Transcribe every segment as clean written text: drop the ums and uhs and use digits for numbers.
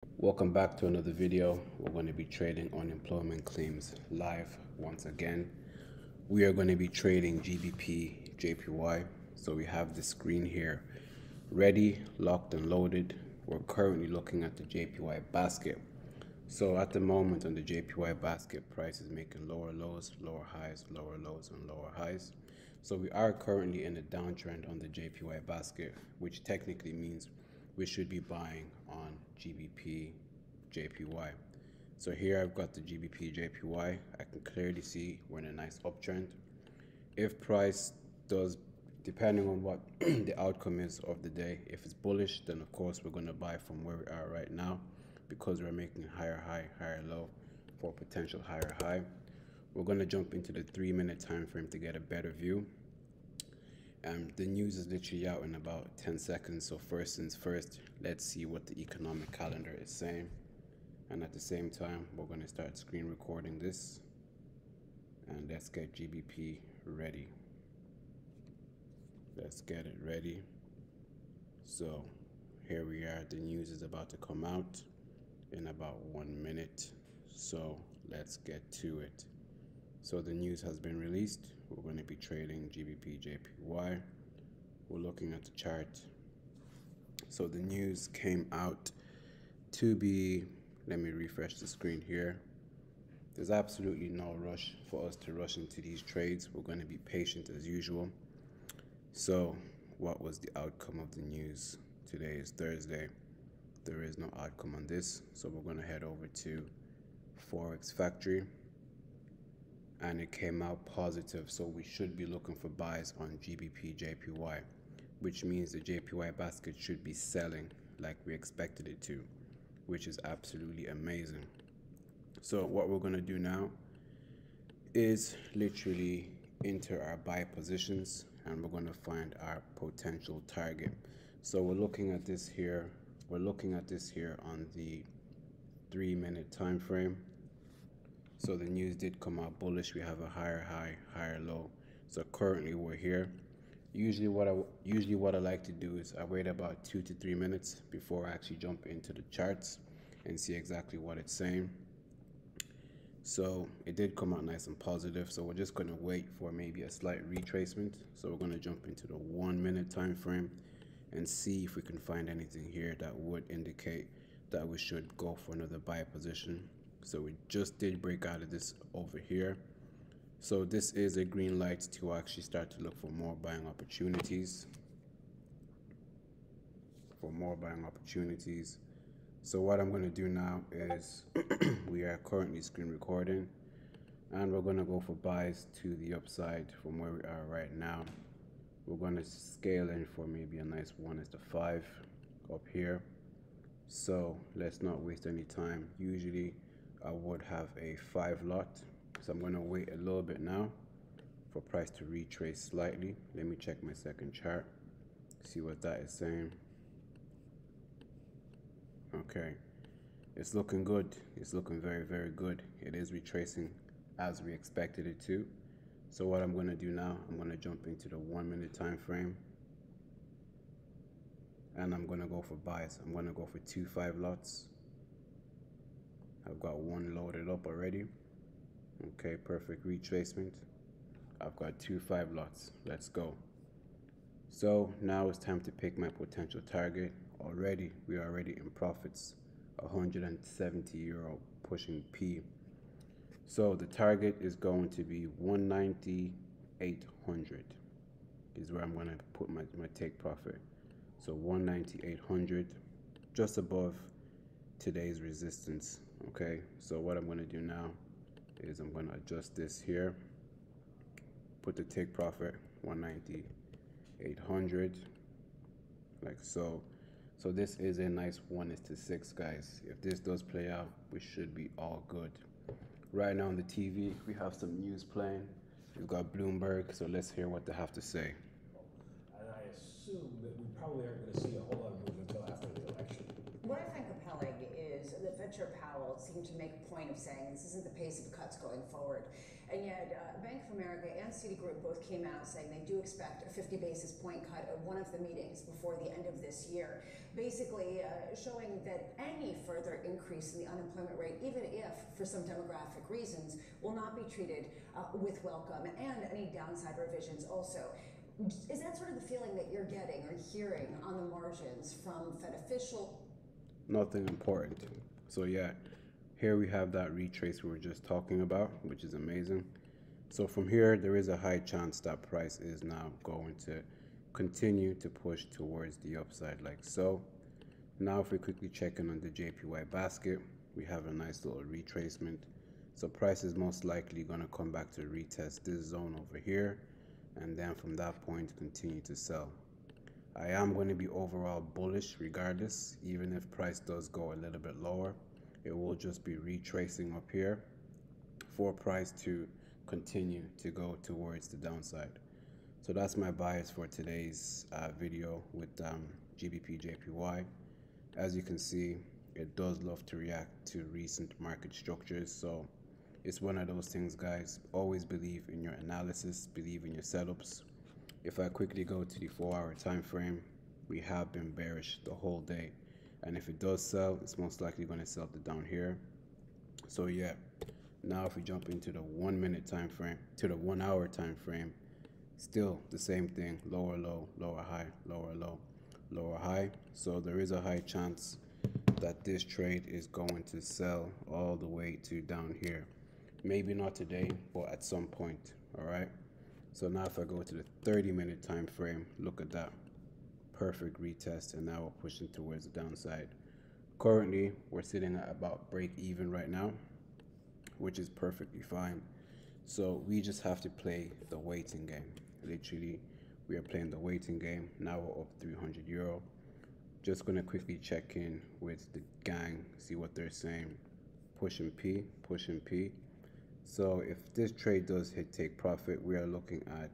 Welcome back to another video. We're going to be trading unemployment claims live once again. We are going to be trading GBP JPY. So we have the screen here ready, locked and loaded. We're currently looking at the JPY basket. So at the moment on the JPY basket, price is making lower lows, lower highs, lower lows and lower highs. So we are currently in a downtrend on the JPY basket, which technically means we should be buying on GBP JPY. So here I've got the GBP JPY. I can clearly see we're in a nice uptrend. If price does, depending on what the outcome is of the day, if it's bullish, then of course we're going to buy from where we are right now because we're making higher high, higher low for potential higher high. We're going to jump into the 3-minute time frame to get a better view. The news is literally out in about 10 seconds. So first things first, let's see what the economic calendar is saying. And at the same time, we're going to start screen recording this. And let's get GBP ready. Let's get it ready. So here we are. The news is about to come out in about 1 minute. So let's get to it. So the news has been released. We're going to be trading GBP JPY. We're looking at the chart. So the news came out to be, let me refresh the screen here. There's absolutely no rush for us to rush into these trades. We're going to be patient as usual. So what was the outcome of the news? Today is Thursday. There is no outcome on this. So we're going to head over to Forex Factory. And it came out positive, so we should be looking for buys on GBP JPY, which means the JPY basket should be selling like we expected it to, which is absolutely amazing. So what we're going to do now is literally enter our buy positions and we're going to find our potential target. So we're looking at this here. We're looking at this here on the 3-minute time frame. So the news did come out bullish. We have a higher high, higher low. So currently we're here. Usually what I like to do is I wait about 2 to 3 minutes before I actually jump into the charts and see exactly what it's saying. So it did come out nice and positive. So we're just going to wait for maybe a slight retracement. So we're going to jump into the 1-minute time frame and see if we can find anything here that would indicate that we should go for another buy position. So we just did break out of this over here. So this is a green light to actually start to look for more buying opportunities. So what I'm going to do now is we are currently screen recording and we're going to go for buys to the upside from where we are right now. We're going to scale in for maybe a nice 1:5 up here. So let's not waste any time. Usually I would have a 5 lot. So I'm going to wait a little bit now for price to retrace slightly. Let me check my second chart, see what that is saying. Okay, it's looking good. It's looking very, very good. It is retracing as we expected it to. So what I'm going to do now, I'm going to jump into the 1-minute time frame and I'm going to go for buys. I'm going to go for 2 5 lots. I've got one loaded up already. Okay, perfect retracement. I've got 2 5 lots. Let's go. So now it's time to pick my potential target. We are already in profits. 170 euro pushing P. So the target is going to be 190,800 is where I'm going to put my take profit. So 190,800, just above today's resistance. Okay, so what I'm going to do now is I'm going to adjust this here, put the take profit 190,800 like so. So this is a nice 1:6, guys. If this does play out, we should be all good. Right now on the TV we have some news playing. We've got Bloomberg, so let's hear what they have to say. And I assume that we probably aren't going to see a whole lot of moves until after the election. What I find compelling is the Fed Fed Chair Powell seemed to make a point of saying this isn't the pace of cuts going forward. And yet Bank of America and Citigroup both came out saying they do expect a 50 basis point cut at one of the meetings before the end of this year, basically showing that any further increase in the unemployment rate, even if for some demographic reasons, will not be treated with welcome, and any downside revisions also. Is that sort of the feeling that you're getting or hearing on the margins from Fed officials? Nothing important. So yeah, here we have that retrace we were just talking about, which is amazing. So from here, there is a high chance that price is now going to continue to push towards the upside like so. Now if we quickly check in on the JPY basket, we have a nice little retracement. So price is most likely going to come back to retest this zone over here, and then from that point continue to sell. I am going to be overall bullish regardless, even if price does go a little bit lower. It will just be retracing up here for price to continue to go towards the downside. So that's my bias for today's video with GBP JPY. As you can see, it does love to react to recent market structures. So it's one of those things, guys. Always believe in your analysis, believe in your setups. If I quickly go to the 4-hour time frame, we have been bearish the whole day, and if it does sell, it's most likely going to sell to down here. So yeah, now if we jump into the 1 minute time frame to the 1 hour time frame, still the same thing: lower low, lower high, lower low, lower high. So there is a high chance that this trade is going to sell all the way to down here. Maybe not today, but at some point. All right. So now if I go to the 30-minute time frame, look at that. Perfect retest, and now we're pushing towards the downside. Currently, we're sitting at about break even right now, which is perfectly fine. So we just have to play the waiting game. Literally, we are playing the waiting game. Now we're up 300 euro. Just gonna quickly check in with the gang, see what they're saying. Pushing P, pushing P. So if this trade does hit take profit, we are looking at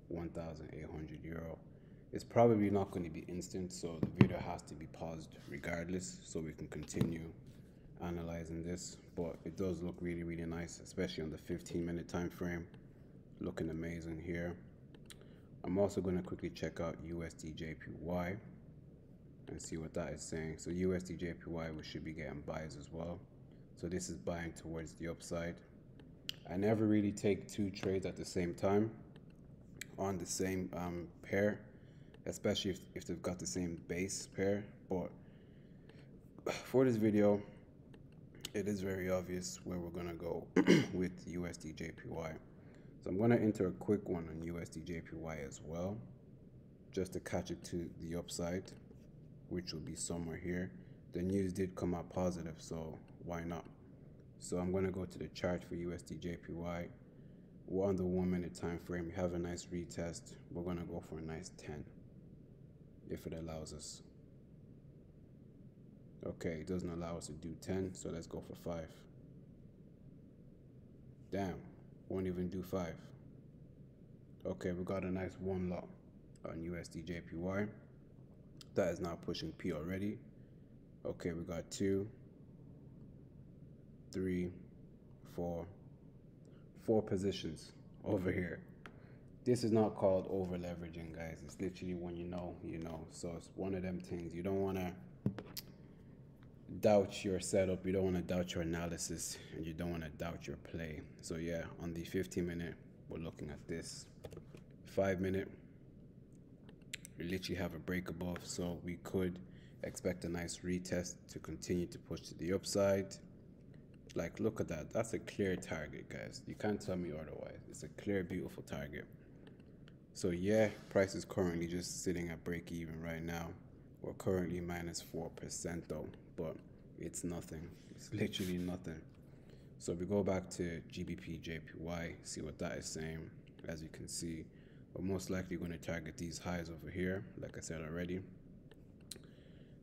1,800 euro. It's probably not going to be instant, so the video has to be paused regardless, so we can continue analyzing this. But it does look really, really nice, especially on the 15-minute time frame. Looking amazing here. I'm also going to quickly check out USD JPY and see what that is saying. So USD JPY, we should be getting buys as well. So this is buying towards the upside. I never really take two trades at the same time on the same pair, especially if they've got the same base pair. But for this video, it is very obvious where we're gonna go with USD JPY. So I'm gonna enter a quick one on USD JPY as well, just to catch it to the upside, which will be somewhere here. The news did come out positive, so why not? So I'm going to go to the chart for USD JPY. We're on the 1 minute time frame. We have a nice retest. We're going to go for a nice 10 if it allows us. Okay, it doesn't allow us to do 10, so let's go for 5. Damn, won't even do 5. Okay, we got a nice 1 lot on USD JPY. That is now pushing P already. Okay, we got 2, 3, 4 positions over here. This is not called over leveraging, guys. It's literally when you know, you know. So it's one of them things. You don't want to doubt your setup, you don't want to doubt your analysis, and you don't want to doubt your play. So yeah, on the 15-minute, we're looking at this. 5-minute, we literally have a break above, so we could expect a nice retest to continue to push to the upside. Like, look at that. That's a clear target, guys. You can't tell me otherwise. It's a clear, beautiful target. So yeah, price is currently just sitting at break even right now. We're currently minus 4% though, but it's nothing. It's literally nothing. So if we go back to GBP JPY, see what that is saying. As you can see, we're most likely going to target these highs over here, like I said already.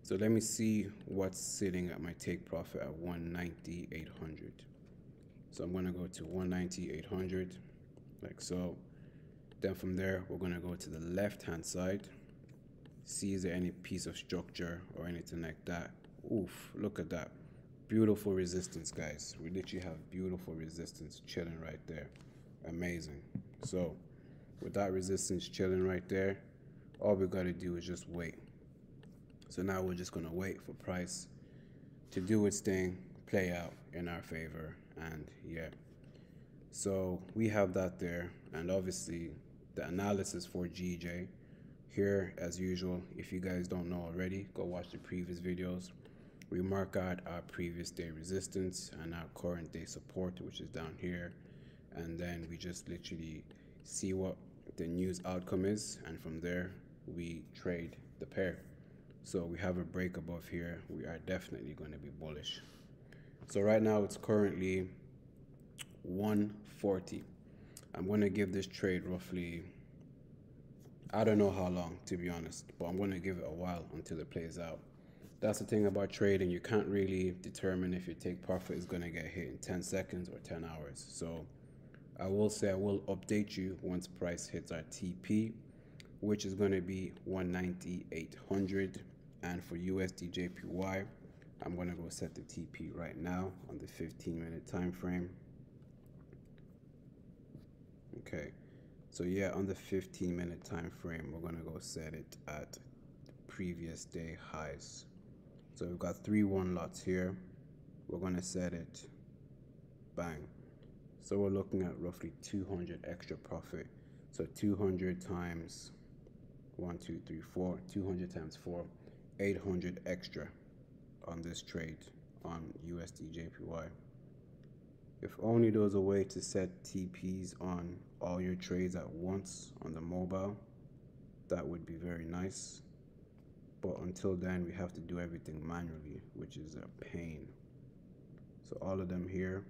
So let me see what's sitting at my take profit at 190,800. So I'm going to go to 190,800, like so. Then from there, we're going to go to the left-hand side. See, is there any piece of structure or anything like that? Oof, look at that. beautiful resistance, guys. We literally have beautiful resistance chilling right there. Amazing. So with that resistance chilling right there, all we gotta do is just wait. So now we're just gonna wait for price to do its thing, play out in our favor, and yeah. So we have that there, and obviously the analysis for GJ here, as usual. If you guys don't know already, go watch the previous videos. We mark out our previous day resistance and our current day support, which is down here, and then we just literally see what the news outcome is, and from there we trade the pair. So we have a break above here. We are definitely going to be bullish. So right now it's currently 140. I'm going to give this trade roughly, I don't know how long, to be honest, but I'm going to give it a while until it plays out. That's the thing about trading. You can't really determine if your take profit is going to get hit in 10 seconds or 10 hours. So I will say I will update you once price hits our TP, which is going to be 190,800. And for USD JPY, I'm going to go set the TP right now on the 15-minute time frame. Okay, so yeah, on the 15-minute time frame, we're going to go set it at previous day highs. So we've got 3-1 lots here. We're going to set it, bang. So we're looking at roughly 200 extra profit. So 200 times 1, 2, 3, 4, 200 times 4, 800 extra on this trade on USD JPY. If only there was a way to set TPs on all your trades at once on the mobile, that would be very nice. But until then, we have to do everything manually, which is a pain. So all of them here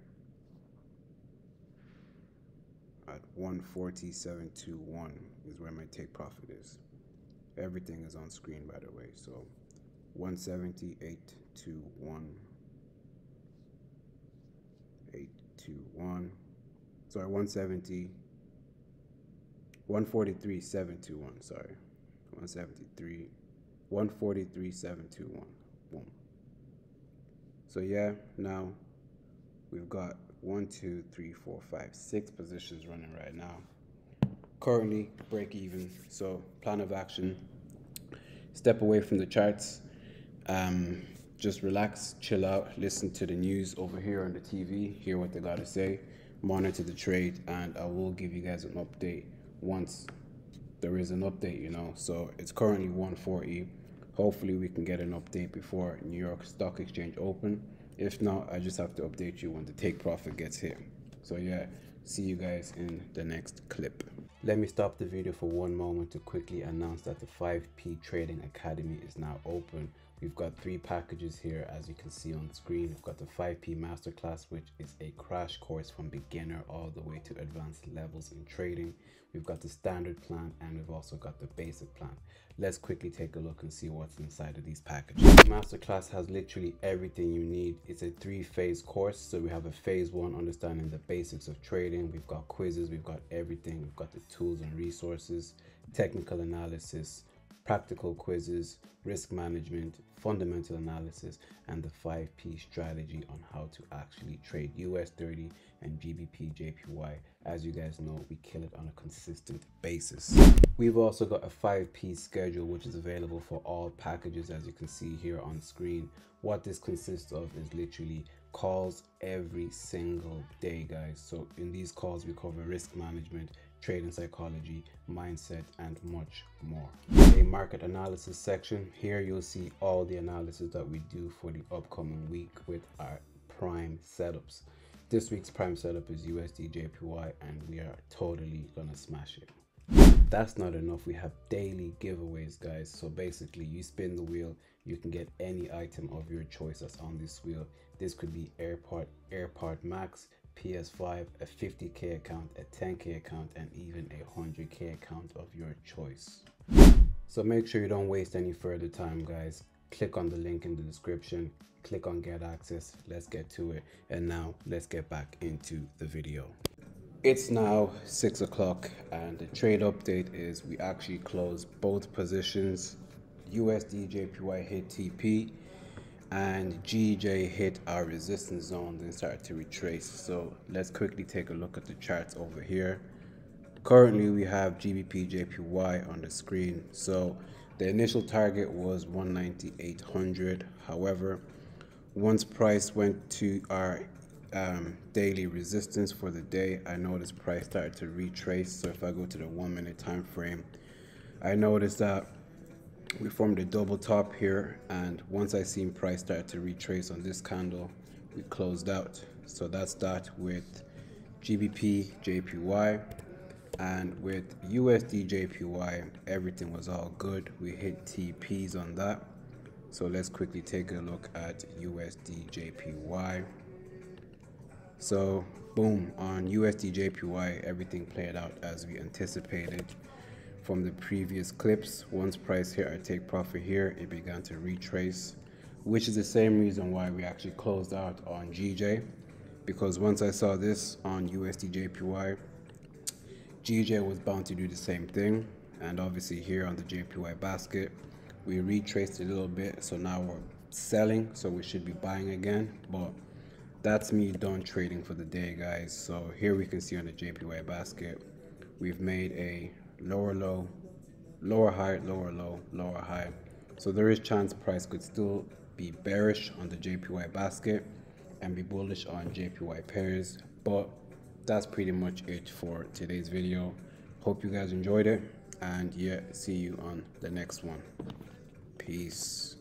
at 140,721 is where my take profit is. Everything is on screen, by the way. So 170,821, 821. Sorry, 143,721. Sorry, 143,721. Boom. So yeah, now we've got 1, 2, 3, 4, 5, 6 positions running right now. Currently break even. So plan of action: step away from the charts, just relax, chill out, listen to the news over here on the TV, hear what they got to say, monitor the trade, and I will give you guys an update once there is an update, you know. So it's currently 140. Hopefully we can get an update before New York Stock Exchange open. If not, I just have to update you when the take profit gets hit. So yeah, see you guys in the next clip. Let me stop the video for one moment to quickly announce that the 5P Trading Academy is now open. We've got 3 packages here, as you can see on screen. We've got the 5P Masterclass, which is a crash course from beginner all the way to advanced levels in trading. We've got the standard plan, and we've also got the basic plan. Let's quickly take a look and see what's inside of these packages. The Masterclass has literally everything you need. It's a 3-phase course. So we have a phase 1, understanding the basics of trading. We've got quizzes, we've got everything. We've got the tools and resources, technical analysis, practical quizzes, risk management, fundamental analysis, and the 5P strategy on how to actually trade US 30 and GBP JPY. As you guys know, we kill it on a consistent basis. We've also got a 5P schedule, which is available for all packages, as you can see here on screen. What this consists of is literally calls every single day, guys. So in these calls, we cover risk management, trading psychology, mindset, and much more. A market analysis section. Here you'll see all the analysis that we do for the upcoming week with our prime setups. This week's prime setup is USD JPY, and we are totally gonna smash it. That's not enough. We have daily giveaways, guys. So basically, you spin the wheel, you can get any item of your choice that's on this wheel. This could be AirPod Max, PS5, a 50k account, a 10k account, and even a 100k account of your choice. So make sure you don't waste any further time, guys. Click on the link in the description, click on get access. Let's get to it. And now let's get back into the video. It's now 6 o'clock, and the trade update is we actually closed both positions. USD JPY hit TP, and GJ hit our resistance zones and started to retrace. So let's quickly take a look at the charts over here. Currently we have GBP JPY on the screen. So the initial target was 19800. However, once price went to our daily resistance for the day, I noticed price started to retrace. So if I go to the 1 minute time frame, I noticed that we formed a double top here, and once I seen price start to retrace on this candle, we closed out. So that's that with GBP JPY. And with USD JPY, everything was all good. We hit TPs on that. So let's quickly take a look at USD JPY. So boom, on USD JPY, everything played out as we anticipated from the previous clips. Once price hit our take profit here, it began to retrace, which is the same reason why we actually closed out on GJ, because once I saw this on USD JPY, GJ was bound to do the same thing. And obviously here on the JPY basket, we retraced a little bit, so now we're selling, so we should be buying again. But that's me done trading for the day, guys. So here we can see on the JPY basket, we've made a lower low, lower high, lower low, lower high. So there is chance price could still be bearish on the JPY basket and be bullish on JPY pairs. But that's pretty much it for today's video. Hope you guys enjoyed it, and yeah, see you on the next one. Peace.